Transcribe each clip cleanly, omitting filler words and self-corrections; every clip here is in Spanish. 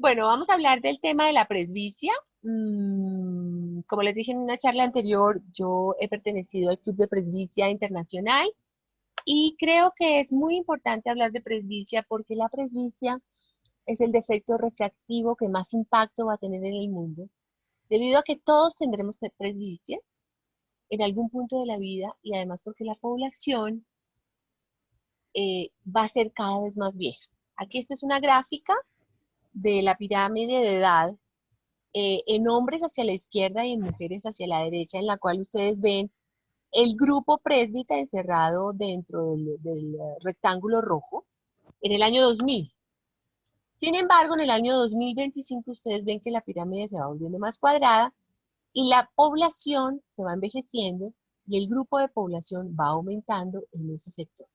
Bueno, vamos a hablar del tema de la presbicia. Como les dije en una charla anterior, yo he pertenecido al Club de Presbicia Internacional y creo que es muy importante hablar de presbicia porque la presbicia es el defecto refractivo que más impacto va a tener en el mundo, debido a que todos tendremos presbicia en algún punto de la vida y además porque la población va a ser cada vez más vieja. Aquí esto es una gráfica de la pirámide de edad en hombres hacia la izquierda y en mujeres hacia la derecha, en la cual ustedes ven el grupo presbita encerrado dentro del rectángulo rojo en el año 2000. Sin embargo, en el año 2025 ustedes ven que la pirámide se va volviendo más cuadrada y la población se va envejeciendo y el grupo de población va aumentando en ese sector.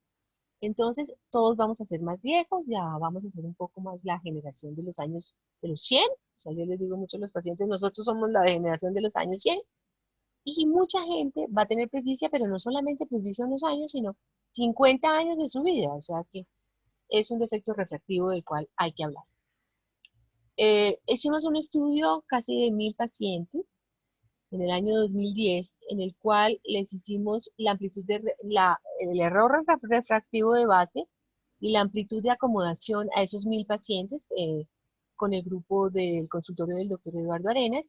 Entonces, todos vamos a ser más viejos, ya vamos a ser un poco más la generación de los años de los 100. O sea, yo les digo mucho a los pacientes, nosotros somos la generación de los años 100. Y mucha gente va a tener presbicia, pero no solamente presbicia unos años, sino 50 años de su vida. O sea que es un defecto refractivo del cual hay que hablar. Hicimos un estudio casi de 1000 pacientes en el año 2010, en el cual les hicimos la amplitud el error refractivo de base y la amplitud de acomodación a esos 1000 pacientes con el grupo del consultorio del doctor Eduardo Arenas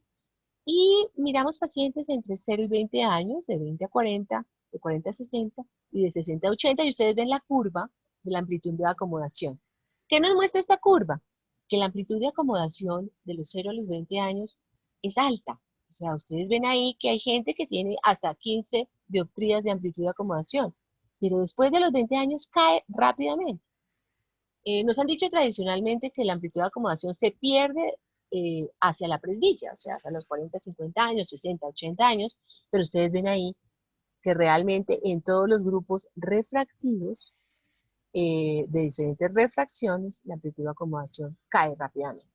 y miramos pacientes entre 0 y 20 años, de 20 a 40, de 40 a 60 y de 60 a 80 y ustedes ven la curva de la amplitud de acomodación. ¿Qué nos muestra esta curva? Que la amplitud de acomodación de los 0 a los 20 años es alta. O sea, ustedes ven ahí que hay gente que tiene hasta 15 dioptrías de amplitud de acomodación, pero después de los 20 años cae rápidamente. Nos han dicho tradicionalmente que la amplitud de acomodación se pierde hacia la presbicia, o sea, hacia los 40, 50 años, 60, 80 años, pero ustedes ven ahí que realmente en todos los grupos refractivos de diferentes refracciones, la amplitud de acomodación cae rápidamente.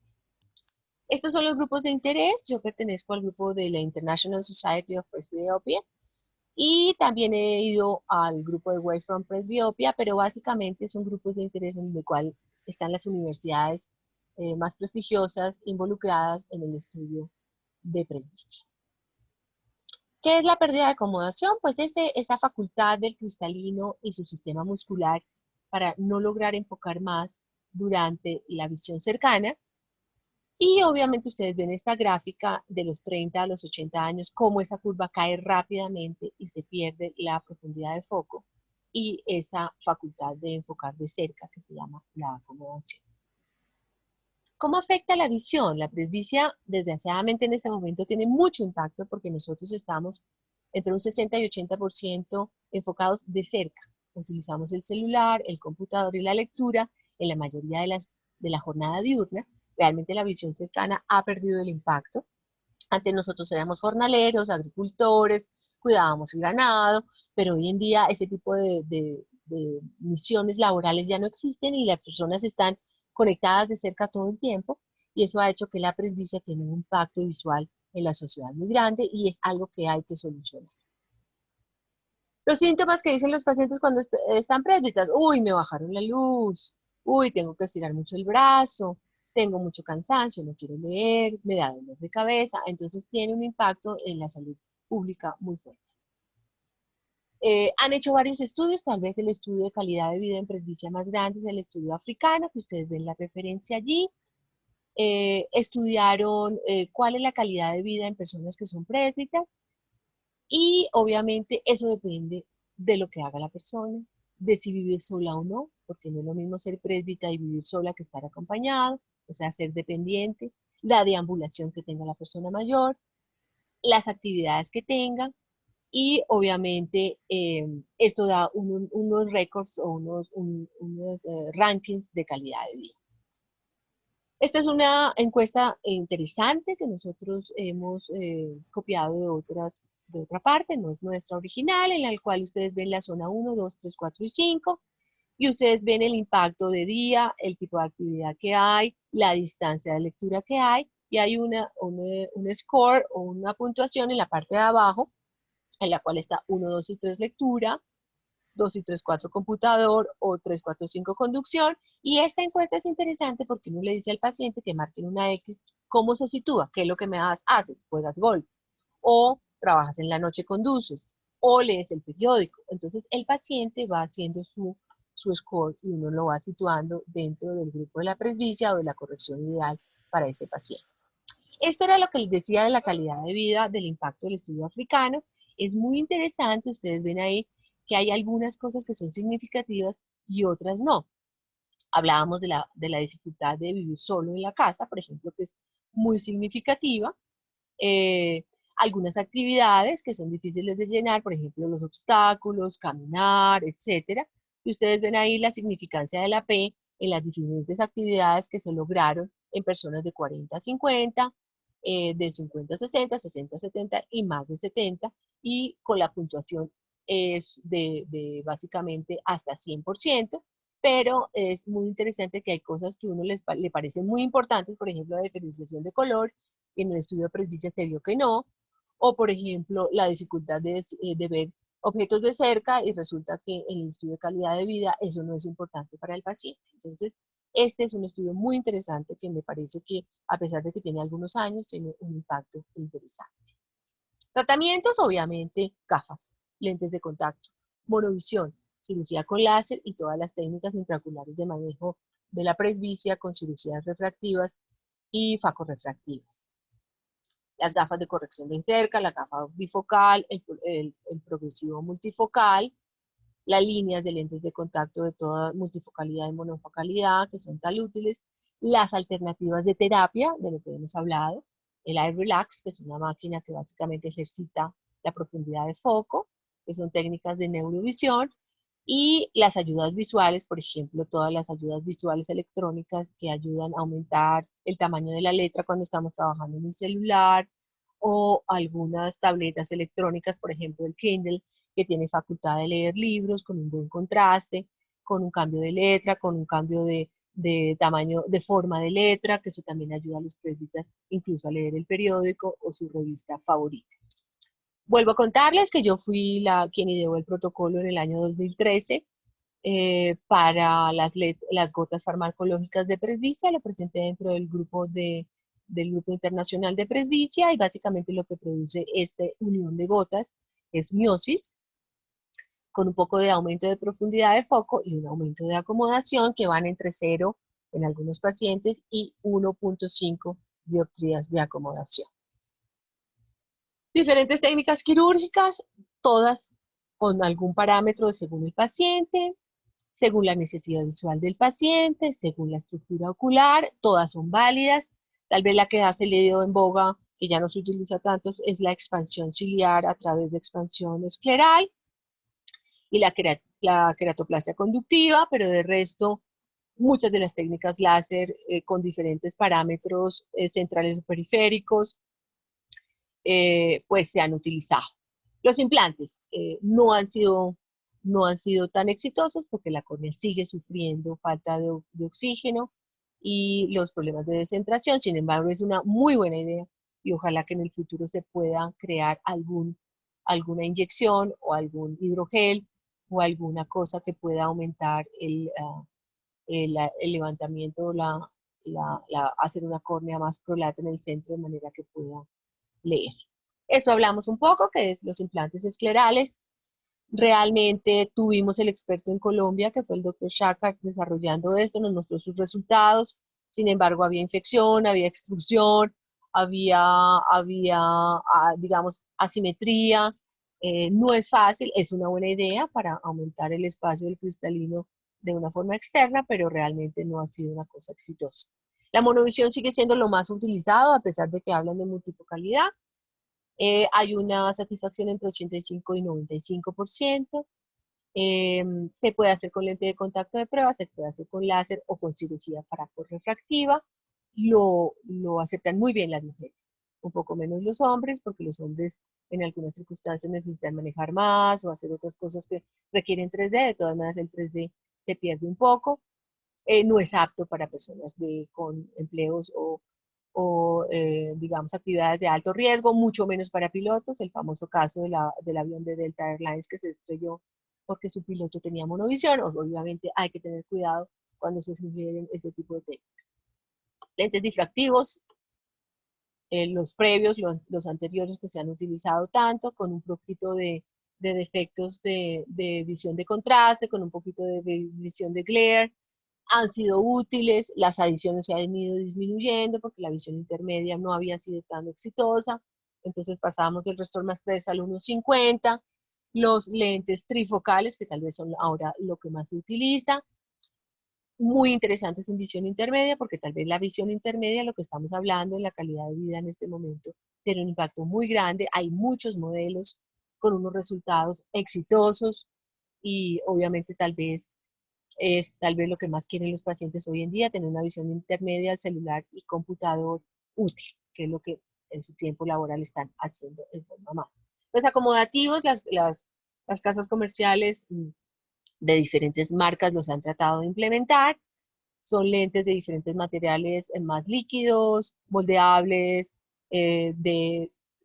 Estos son los grupos de interés. Yo pertenezco al grupo de la International Society of Presbyopia y también he ido al grupo de Way from Presbyopia, pero básicamente son grupos de interés en el cual están las universidades más prestigiosas involucradas en el estudio de presbicia. ¿Qué es la pérdida de acomodación? Pues esa facultad del cristalino y su sistema muscular para no lograr enfocar más durante la visión cercana. Y obviamente ustedes ven esta gráfica de los 30 a los 80 años, cómo esa curva cae rápidamente y se pierde la profundidad de foco y esa facultad de enfocar de cerca que se llama la acomodación. ¿Cómo afecta la visión? La presbicia, desgraciadamente en este momento, tiene mucho impacto porque nosotros estamos entre un 60 y 80% enfocados de cerca. Utilizamos el celular, el computador y la lectura en la mayoría de la jornada diurna. Realmente la visión cercana ha perdido el impacto. Antes nosotros éramos jornaleros, agricultores, cuidábamos el ganado, pero hoy en día ese tipo de misiones laborales ya no existen y las personas están conectadas de cerca todo el tiempo y eso ha hecho que la presbicia tenga un impacto visual en la sociedad muy grande y es algo que hay que solucionar. Los síntomas que dicen los pacientes cuando están presbitas, uy, me bajaron la luz, uy, tengo que estirar mucho el brazo, tengo mucho cansancio, no quiero leer, me da dolor de cabeza, entonces tiene un impacto en la salud pública muy fuerte. Han hecho varios estudios, tal vez el estudio de calidad de vida en presbicia más grande es el estudio africano, que ustedes ven la referencia allí. Estudiaron cuál es la calidad de vida en personas que son presbitas y obviamente eso depende de lo que haga la persona, de si vive sola o no, porque no es lo mismo ser presbita y vivir sola que estar acompañado, o sea, ser dependiente, la deambulación que tenga la persona mayor, las actividades que tenga y obviamente esto da unos récords o unos rankings de calidad de vida. Esta es una encuesta interesante que nosotros hemos copiado de otra parte, no es nuestra original, en la cual ustedes ven la zona 1, 2, 3, 4 y 5, y ustedes ven el impacto de día, el tipo de actividad que hay, la distancia de lectura que hay, y hay un score o una puntuación en la parte de abajo, en la cual está 1, 2 y 3 lectura, 2 y 3, 4 computador o 3, 4, 5 conducción. Y esta encuesta es interesante porque uno le dice al paciente que marque en una X cómo se sitúa, qué es lo que me haces, juegas golf, o trabajas en la noche, conduces, o lees el periódico. Entonces el paciente va haciendo su score y uno lo va situando dentro del grupo de la presbicia o de la corrección ideal para ese paciente. Esto era lo que les decía de la calidad de vida, del impacto del estudio africano. Es muy interesante, ustedes ven ahí que hay algunas cosas que son significativas y otras no. Hablábamos de la dificultad de vivir solo en la casa, por ejemplo, que es muy significativa. Eh, Algunas actividades que son difíciles de llenar, por ejemplo, los obstáculos, caminar, etcétera. Y ustedes ven ahí la significancia de la P en las diferentes actividades que se lograron en personas de 40 a 50, de 50 a 60, 60 a 70 y más de 70, y con la puntuación es de básicamente hasta 100%, pero es muy interesante que hay cosas que a uno le parecen muy importantes, por ejemplo, la diferenciación de color, en el estudio de presbicia se vio que no, o por ejemplo, la dificultad de ver objetos de cerca y resulta que en el estudio de calidad de vida eso no es importante para el paciente. Entonces, este es un estudio muy interesante que me parece que, a pesar de que tiene algunos años, tiene un impacto interesante. Tratamientos, obviamente, gafas, lentes de contacto, monovisión, cirugía con láser y todas las técnicas intraoculares de manejo de la presbicia con cirugías refractivas y facorrefractivas. Las gafas de corrección de cerca, la gafa bifocal, el progresivo multifocal, las líneas de lentes de contacto de toda multifocalidad y monofocalidad, que son tan útiles, las alternativas de terapia, de lo que hemos hablado, el Eye Relax, que es una máquina que básicamente ejercita la profundidad de foco, que son técnicas de neurovisión, y las ayudas visuales, por ejemplo, todas las ayudas visuales electrónicas que ayudan a aumentar el tamaño de la letra cuando estamos trabajando en el celular, o algunas tabletas electrónicas, por ejemplo, el Kindle, que tiene facultad de leer libros con un buen contraste, con un cambio de letra, con un cambio de tamaño, de forma de letra, que eso también ayuda a los presbitas incluso a leer el periódico o su revista favorita. Vuelvo a contarles que yo fui quien ideó el protocolo en el año 2013 para las gotas farmacológicas de presbicia, lo presenté dentro del grupo internacional de presbicia y básicamente lo que produce esta unión de gotas es miosis, con un poco de aumento de profundidad de foco y un aumento de acomodación que van entre 0 en algunos pacientes y 1.5 dioptrías de acomodación. Diferentes técnicas quirúrgicas, todas con algún parámetro según el paciente, según la necesidad visual del paciente, según la estructura ocular, todas son válidas. Tal vez la que ha salido en boga, que ya no se utiliza tanto, es la expansión ciliar a través de expansión escleral y la queratoplastia conductiva, pero de resto, muchas de las técnicas láser con diferentes parámetros centrales o periféricos, pues se han utilizado. Los implantes no han sido tan exitosos porque la córnea sigue sufriendo falta de oxígeno y los problemas de descentración. Sin embargo, es una muy buena idea y ojalá que en el futuro se pueda crear alguna inyección o algún hidrogel o alguna cosa que pueda aumentar el levantamiento, hacer una córnea más prolata en el centro de manera que pueda leer. Esto hablamos un poco, que es los implantes esclerales. Realmente tuvimos el experto en Colombia, que fue el doctor Shakar, desarrollando esto, nos mostró sus resultados. Sin embargo, había infección, había extrusión, digamos, asimetría. No es fácil, es una buena idea para aumentar el espacio del cristalino de una forma externa, pero realmente no ha sido una cosa exitosa. La monovisión sigue siendo lo más utilizado, a pesar de que hablan de multifocalidad. Hay una satisfacción entre 85 y 95%. Se puede hacer con lente de contacto de prueba, se puede hacer con láser o con cirugía paracorrefractiva. Lo aceptan muy bien las mujeres, un poco menos los hombres, porque los hombres en algunas circunstancias necesitan manejar más o hacer otras cosas que requieren 3D. De todas maneras, el 3D se pierde un poco. No es apto para personas con empleos o digamos, actividades de alto riesgo, mucho menos para pilotos. El famoso caso del avión de Delta Airlines que se estrelló porque su piloto tenía monovisión. Obviamente hay que tener cuidado cuando se sugieren este tipo de técnicas. Lentes difractivos, los previos, los anteriores que se han utilizado tanto, con un poquito de defectos de visión de contraste, con un poquito de visión de glare, han sido útiles, las adiciones se han ido disminuyendo porque la visión intermedia no había sido tan exitosa, entonces pasamos del Restor más 3 al 1.50, los lentes trifocales, que tal vez son ahora lo que más se utiliza, muy interesantes en visión intermedia, porque tal vez la visión intermedia, lo que estamos hablando en la calidad de vida en este momento, tiene un impacto muy grande, hay muchos modelos con unos resultados exitosos y obviamente tal vez es tal vez lo que más quieren los pacientes hoy en día, tener una visión intermedia al celular y computador útil, que es lo que en su tiempo laboral están haciendo en forma más. Los acomodativos, las casas comerciales de diferentes marcas los han tratado de implementar, son lentes de diferentes materiales más líquidos, moldeables,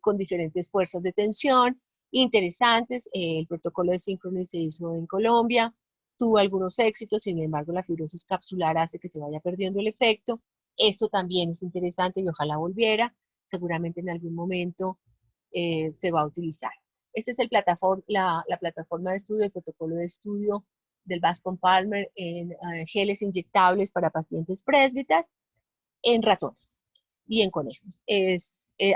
con diferentes fuerzas de tensión, interesantes. El protocolo de Synchrony se hizo en Colombia, tuvo algunos éxitos, sin embargo la fibrosis capsular hace que se vaya perdiendo el efecto. Esto también es interesante y ojalá volviera, seguramente en algún momento se va a utilizar. Esta es la plataforma de estudio, el protocolo de estudio del Bascom Palmer en geles inyectables para pacientes presbitas en ratones y en conejos.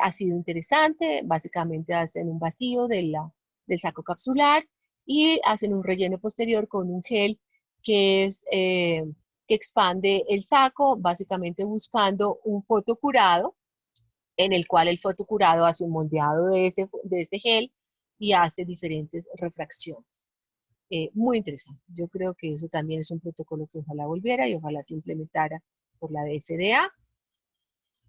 Ha sido interesante, básicamente hacen un vacío del saco capsular y hacen un relleno posterior con un gel que es que expande el saco, básicamente buscando un fotocurado, en el cual el fotocurado hace un moldeado de ese gel y hace diferentes refracciones. Muy interesante. Yo creo que eso también es un protocolo que ojalá volviera y ojalá se implementara por la FDA.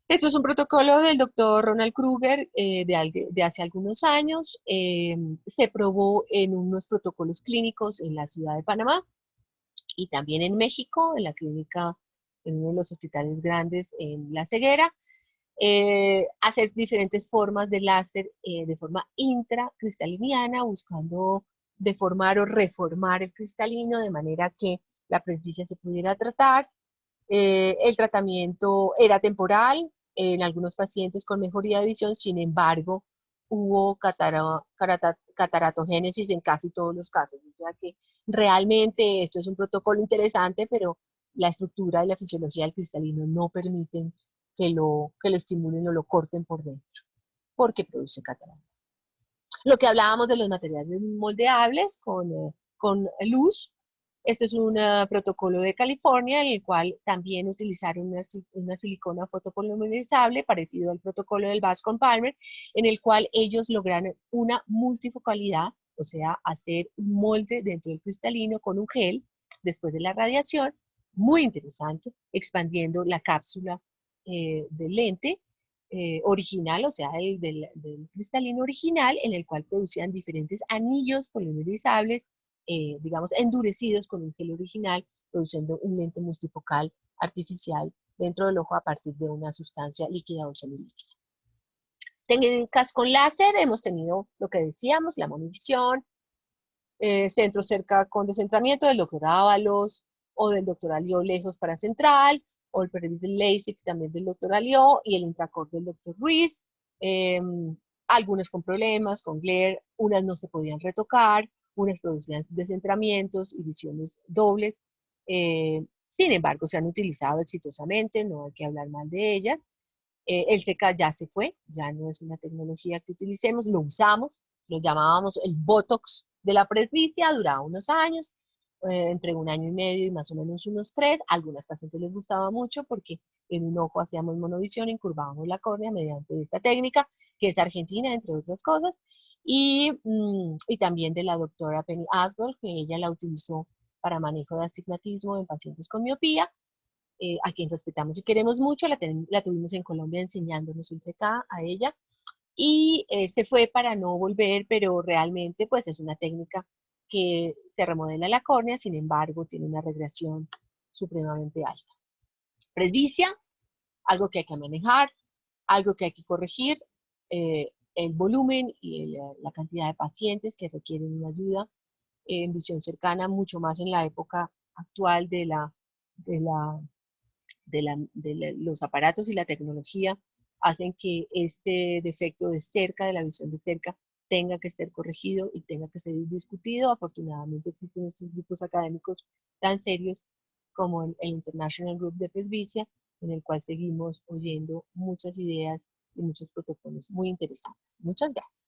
Esto es un protocolo del doctor Ronald Kruger de hace algunos años. Se probó en unos protocolos clínicos en la ciudad de Panamá y también en México, en la clínica, en uno de los hospitales grandes en La Ceguera. Hacer diferentes formas de láser de forma intracristaliniana, buscando deformar o reformar el cristalino de manera que la presbicia se pudiera tratar. El tratamiento era temporal en algunos pacientes con mejoría de visión, sin embargo, hubo cataratogénesis en casi todos los casos. O sea que realmente esto es un protocolo interesante, pero la estructura y la fisiología del cristalino no permiten que lo estimulen o lo corten por dentro, porque produce catarata. Lo que hablábamos de los materiales moldeables con luz, esto es un protocolo de California en el cual también utilizaron una silicona fotopolimerizable parecido al protocolo del Bascom Palmer, en el cual ellos lograron una multifocalidad, o sea, hacer un molde dentro del cristalino con un gel después de la radiación, muy interesante, expandiendo la cápsula del lente original, o sea, del cristalino original, en el cual producían diferentes anillos polimerizables, digamos, endurecidos con un gel original, produciendo un lente multifocal artificial dentro del ojo a partir de una sustancia líquida o semilíquida. Técnicas con láser, hemos tenido lo que decíamos, la monovisión, centro cerca con descentramiento del doctor Ábalos o del doctor Alió lejos para central, o el Pervis del LASIK también del doctor Alió y el Intracord del doctor Ruiz. Eh, Algunas con problemas, con glare, unas no se podían retocar, unas producían descentramientos y visiones dobles. Sin embargo, se han utilizado exitosamente, no hay que hablar mal de ellas. El CK ya se fue, ya no es una tecnología que utilicemos, lo usamos, lo llamábamos el Botox de la presbicia, duraba unos años, entre un año y medio y más o menos unos 3. A algunas pacientes les gustaba mucho porque en un ojo hacíamos monovisión, incurvábamos la córnea mediante esta técnica, que es argentina, entre otras cosas, y también de la doctora Penny Asbrook, que ella la utilizó para manejo de astigmatismo en pacientes con miopía, a quien respetamos y queremos mucho, la tuvimos en Colombia enseñándonos el CK a ella, y se fue para no volver, pero realmente pues es una técnica que se remodela la córnea, sin embargo tiene una regresión supremamente alta. Presbicia, algo que hay que manejar, algo que hay que corregir, el volumen y la cantidad de pacientes que requieren una ayuda en visión cercana, mucho más en la época actual de la, los aparatos y la tecnología, hacen que este defecto de cerca, de la visión de cerca, tenga que ser corregido y tenga que ser discutido. Afortunadamente existen estos grupos académicos tan serios como el International Group de Presbicia, en el cual seguimos oyendo muchas ideas y muchos protocolos muy interesantes. Muchas gracias.